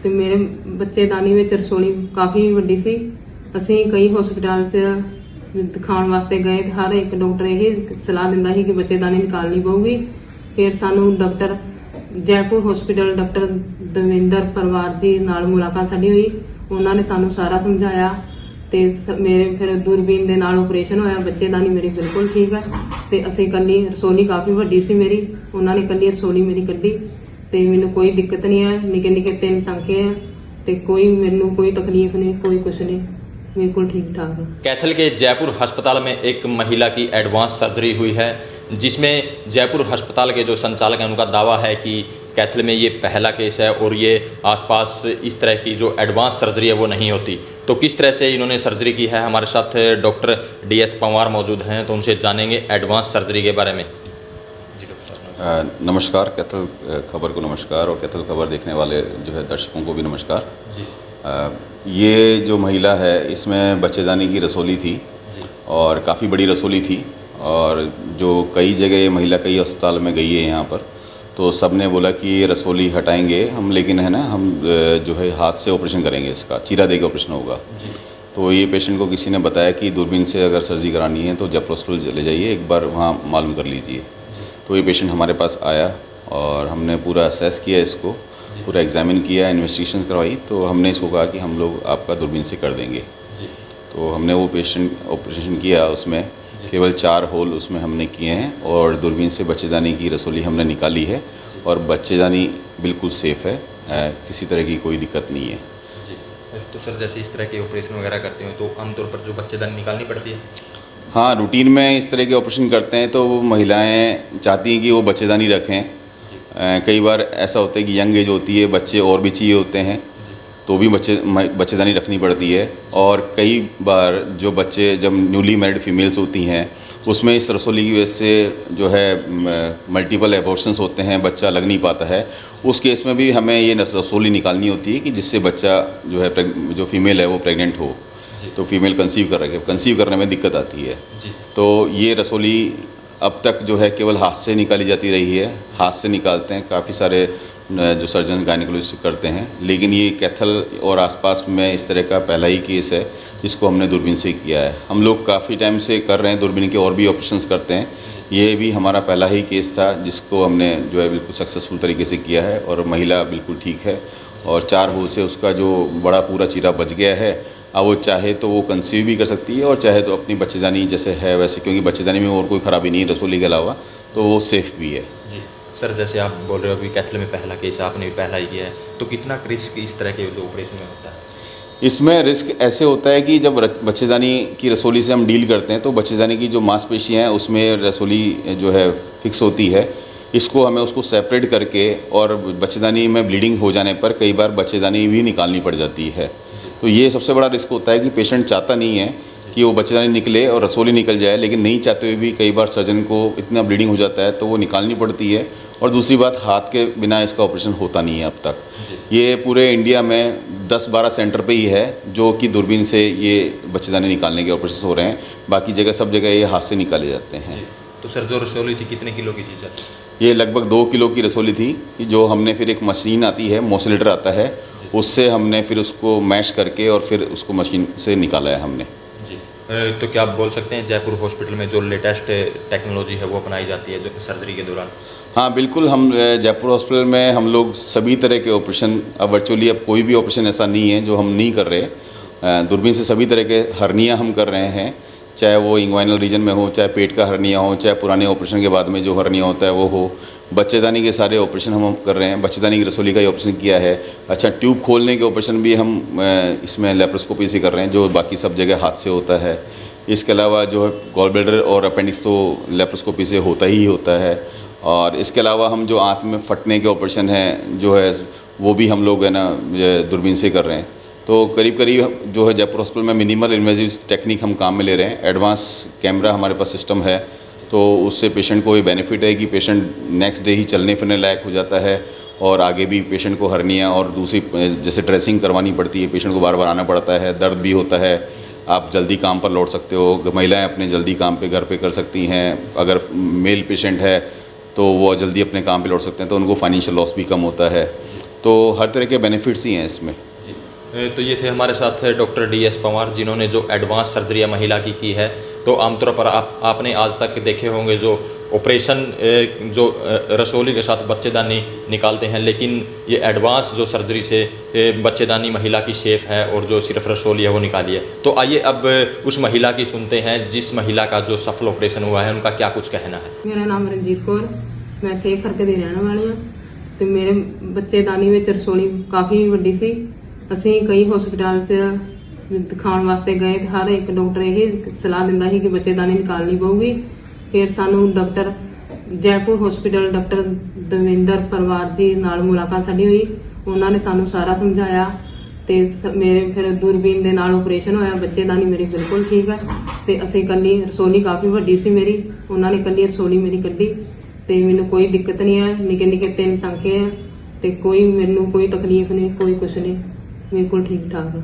ਤੇ ਮੇਰੇ ਬੱਚੇਦਾਨੀ ਵਿੱਚ ਰਸੋਲੀ ਕਾਫੀ ਵੱਡੀ ਸੀ। ਅਸੀਂ ਕਈ ਹਸਪਤਾਲ 'ਚ ਦਿਖਾਉਣ ਵਾਸਤੇ ਗਏ ਤੇ ਹਰ ਇੱਕ ਡਾਕਟਰ ਇਹ ਸਲਾਹ ਦਿੰਦਾ ਸੀ ਕਿ ਬੱਚੇਦਾਨੀ ਨਿਕਾਲਣੀ ਪਊਗੀ। ਫਿਰ ਸਾਨੂੰ doctor Jaipur hospital doctor Davinder ਪਰਵਾਰ ਜੀ ਨਾਲ ਮੁਲਾਕਾਤ ਸਾਡੀ ਹੋਈ। ਉਹਨਾਂ ਨੇ ਸਾਨੂੰ ਸਾਰਾ ਸਮਝਾਇਆ ਤੇ ਮੇਰੇ ਫਿਰ ਦੂਰਬੀਨ ਦੇ ਨਾਲ ਆਪਰੇਸ਼ਨ ਹੋਇਆ। ਬੱਚੇਦਾਨੀ ਮੇਰੀ ਬਿਲਕੁਲ ਠੀਕ ਹੈ ਤੇ ਅਸੀਂ ਕੱਲੀ ਰਸੋਲੀ ਕਾਫੀ ਵੱਡੀ ਸੀ ਮੇਰੀ, ਉਹਨਾਂ ਨੇ ਕੱਲੀ ਰਸੋਲੀ ਮੇਰੀ ਕੱਢੀ ਤੇ ਮੈਨੂੰ ਕੋਈ ਦਿੱਕਤ नहीं है। निके निके 3 टांके हैं ते कोई मैनू कोई तकलीफ नहीं, कोई कुछ नहीं, बिल्कुल ठीक ठाक है। कैथल के जयपुर अस्पताल में एक महिला की एडवांस सर्जरी हुई है, जिसमें जयपुर अस्पताल के जो संचालक हैं उनका दावा है कि कैथल में ये पहला केस है और ये आसपास इस तरह की जो एडवांस सर्जरी है वो नहीं होती। तो किस तरह से इन्होंने सर्जरी की है, हमारे साथ डॉक्टर DS पंवार मौजूद हैं, तो उनसे जानेंगे एडवांस सर्जरी के बारे में। नमस्कार, कैथल खबर को नमस्कार और कैथल खबर देखने वाले जो है दर्शकों को भी नमस्कार जी। ये जो महिला है इसमें बच्चेदानी की रसोली थी और काफ़ी बड़ी रसोली थी और जो कई जगह ये महिला कई अस्पताल में गई है यहाँ पर, तो सब ने बोला कि ये रसोली हटाएंगे हम, लेकिन है ना हम जो है हाथ से ऑपरेशन करेंगे, इसका चीरा दे के ऑपरेशन होगा। तो ये पेशेंट को किसी ने बताया कि दूरबीन से अगर सर्जरी करानी है तो जयपुर हॉस्पिटल चले जाइए, एक बार वहाँ मालूम कर लीजिए। तो ये पेशेंट हमारे पास आया और हमने पूरा असेस किया, इसको पूरा एग्जामिन किया, इन्वेस्टिगेशन करवाई, तो हमने इसको कहा कि हम लोग आपका दूरबीन से कर देंगे। तो हमने वो पेशेंट ऑपरेशन किया, उसमें केवल 4 होल उसमें हमने किए हैं और दूरबीन से बच्चेदानी की रसोली हमने निकाली है और बच्चेदानी बिल्कुल सेफ़ है, किसी तरह की कोई दिक्कत नहीं है। तो सर जैसे इस तरह के ऑपरेशन वगैरह करते हैं तो आमतौर पर जो बच्चेदानी निकालनी पड़ती है? हाँ, रूटीन में इस तरह के ऑपरेशन करते हैं तो वो महिलाएं चाहती हैं कि वो बच्चेदानी रखें। कई बार ऐसा होता है कि यंग एज होती है, बच्चे और भी चाहिए होते हैं, तो भी बच्चेदानी रखनी पड़ती है। और कई बार जो बच्चे जब न्यूली मैरिड फीमेल्स होती हैं उसमें इस रसोली की वजह से जो है मल्टीपल एबॉर्शंस होते हैं, बच्चा लग नहीं पाता है। उस केस में भी हमें ये रसोली निकालनी होती है कि जिससे बच्चा जो है जो फीमेल है वो प्रेग्नेंट हो, तो फीमेल कंसीव करने में दिक्कत आती है। तो ये रसोली अब तक जो है केवल हाथ से निकाली जाती रही है, हाथ से निकालते हैं, काफ़ी सारे जो सर्जन गायनेकोलॉजिस्ट करते हैं, लेकिन ये कैथल और आसपास में इस तरह का पहला ही केस है जिसको हमने दूरबीन से किया है। हम लोग काफ़ी टाइम से कर रहे हैं, दूरबीन के और भी ऑपरेशंस करते हैं, ये भी हमारा पहला ही केस था जिसको हमने जो है बिल्कुल सक्सेसफुल तरीके से किया है और महिला बिल्कुल ठीक है और 4 होल से उसका जो बड़ा पूरा चीरा बच गया है। अब वो चाहे तो वो कंसीव भी कर सकती है और चाहे तो अपनी बच्चेदानी जैसे है वैसे, क्योंकि बच्चेदानी में और कोई ख़राबी नहीं है रसोली के अलावा, तो वो सेफ़ भी है। जी सर, जैसे आप बोल रहे हो अभी कैथल में पहला केस आपने भी पहला ही किया है, तो कितना रिस्क इस तरह के जो ऑपरेशन में होता है? इसमें रिस्क ऐसे होता है कि जब बच्चेदानी की रसोली से हम डील करते हैं तो बच्चेदानी की जो मांसपेशियाँ हैं उसमें रसोली जो है फिक्स होती है। इसको हमें उसको सेपरेट करके और बच्चेदानी में ब्लीडिंग हो जाने पर कई बार बच्चेदानी भी निकालनी पड़ जाती है। तो ये सबसे बड़ा रिस्क होता है कि पेशेंट चाहता नहीं है कि वो बच्चेदानी निकले और रसोली निकल जाए, लेकिन नहीं चाहते हुए भी कई बार सर्जन को इतना ब्लीडिंग हो जाता है तो वो निकालनी पड़ती है। और दूसरी बात, हाथ के बिना इसका ऑपरेशन होता नहीं है अब तक। ये पूरे इंडिया में 10-12 सेंटर पे ही है जो कि दूरबीन से ये बच्चेदानी निकालने के ऑपरेशन हो रहे हैं, बाकी जगह सब जगह ये हाथ से निकाले जाते हैं। तो सर जो रसोली थी कितने किलो की थी सर? ये लगभग 2 किलो की रसोली थी, जो हमने फिर एक मशीन आती है, मोसिलेटर आता है, उससे हमने फिर उसको मैश करके और फिर उसको मशीन से निकाला है हमने। जी, तो क्या आप बोल सकते हैं जयपुर हॉस्पिटल में जो लेटेस्ट टेक्नोलॉजी है वो अपनाई जाती है जो सर्जरी के दौरान? हाँ बिल्कुल, हम जयपुर हॉस्पिटल में हम लोग सभी तरह के ऑपरेशन, अब वर्चुअली अब कोई भी ऑपरेशन ऐसा नहीं है जो हम नहीं कर रहे। दूरबीन से सभी तरह के हर्निया हम कर रहे हैं, चाहे वो इंग्वाइनल रीजन में हो, चाहे पेट का हर्निया हो, चाहे पुराने ऑपरेशन के बाद में जो हर्निया होता है वो हो। बच्चेदानी के सारे ऑपरेशन हम कर रहे हैं, बच्चेदानी की रसोली का ही ऑपरेशन किया है। अच्छा, ट्यूब खोलने के ऑपरेशन भी हम इसमें लेप्रोस्कोपी से कर रहे हैं, जो बाकी सब जगह हाथ से होता है। इसके अलावा जो है गॉल ब्लैडर और अपेंडिक्स तो लेप्रोस्कोपी से होता ही होता है। और इसके अलावा हम जो आंत में फटने के ऑपरेशन हैं जो है वो भी हम लोग है ना दूरबीन से कर रहे हैं। तो करीब करीब जो है जयपुर हॉस्पिटल में मिनिमल इन्वेजिव टेक्निक हम काम में ले रहे हैं। एडवांस कैमरा हमारे पास सिस्टम है, तो उससे पेशेंट को ये बेनिफिट है कि पेशेंट नेक्स्ट डे ही चलने फिरने लायक हो जाता है और आगे भी पेशेंट को हर्निया और दूसरी जैसे ड्रेसिंग करवानी पड़ती है, पेशेंट को बार बार आना पड़ता है, दर्द भी होता है, आप जल्दी काम पर लौट सकते हो। महिलाएं अपने जल्दी काम पे घर पे कर सकती हैं। अगर मेल पेशेंट है तो वो जल्दी अपने काम पे लौट सकते हैं, तो उनको फाइनेंशियल लॉस भी कम होता है। तो हर तरह के बेनिफिट्स ही हैं इसमें। जी तो ये थे हमारे साथ डॉक्टर DS पंवार, जिन्होंने जो एडवांस सर्जरी महिला की है। तो आमतौर पर आपने आज तक देखे होंगे जो ऑपरेशन जो रसोली के साथ बच्चेदानी निकालते हैं, लेकिन ये एडवांस जो सर्जरी से बच्चेदानी महिला की शेप है और जो सिर्फ रसोली है वो निकाली है। तो आइए अब उस महिला की सुनते हैं जिस महिला का जो सफल ऑपरेशन हुआ है, उनका क्या कुछ कहना है। मेरा नाम रंजीत कौर, मैं थे खरके ਦੀ ਰਹਿਣ ਵਾਲੀ ਹਾਂ ਤੇ ਮੇਰੇ ਬੱਚੇਦਾਨੀ ਵਿੱਚ ਰਸੋਲੀ ਕਾਫੀ ਵੱਡੀ ਸੀ। ਅਸੀਂ ਕਈ ਹਸਪਤਾਲ 'ਚ ਦਿਖਾਉਣ ਵਾਸਤੇ ਗਏ ਤੇ ਹਰ ਇੱਕ ਡਾਕਟਰ ਇਹ ਸਲਾਹ ਦਿੰਦਾ ਸੀ ਕਿ ਬੱਚੇਦਾਨੀ ਨਿਕਾਲਣੀ ਪਊਗੀ। ਫਿਰ ਸਾਨੂੰ doctor Jaipur hospital doctor Davinder ਪਰਵਾਰ ਜੀ ਨਾਲ ਮੁਲਾਕਾਤ ਸਾਡੀ ਹੋਈ। ਉਹਨਾਂ ਨੇ ਸਾਨੂੰ ਸਾਰਾ ਸਮਝਾਇਆ ਤੇ ਮੇਰੇ ਫਿਰ ਦੂਰਬੀਨ ਦੇ ਨਾਲ ਆਪਰੇਸ਼ਨ ਹੋਇਆ। ਬੱਚੇਦਾਨੀ ਮੇਰੀ ਬਿਲਕੁਲ ਠੀਕ ਹੈ ਤੇ ਅਸੀਂ ਕੱਲੀ ਰਸੋਲੀ ਕਾਫੀ ਵੱਡੀ ਸੀ ਮੇਰੀ, ਉਹਨਾਂ ਨੇ ਕੱਲੀ ਰਸੋਲੀ ਮੇਰੀ ਕੱਢੀ ਤੇ ਮੈਨੂੰ ਕੋਈ ਦਿੱਕਤ ਨਹੀਂ ਹੈ। ਨਿੱਕੇ ਨਿੱਕੇ 3 ਟਾਂਕੇ ਆ ਤੇ ਕੋਈ ਮੈਨੂੰ ਕੋਈ ਤਕਲੀਫ ਨਹੀਂ, ਕੋਈ ਕੁਛ ਨਹੀਂ, ਬਿਲਕੁਲ ਠੀਕ ਠਾਕ।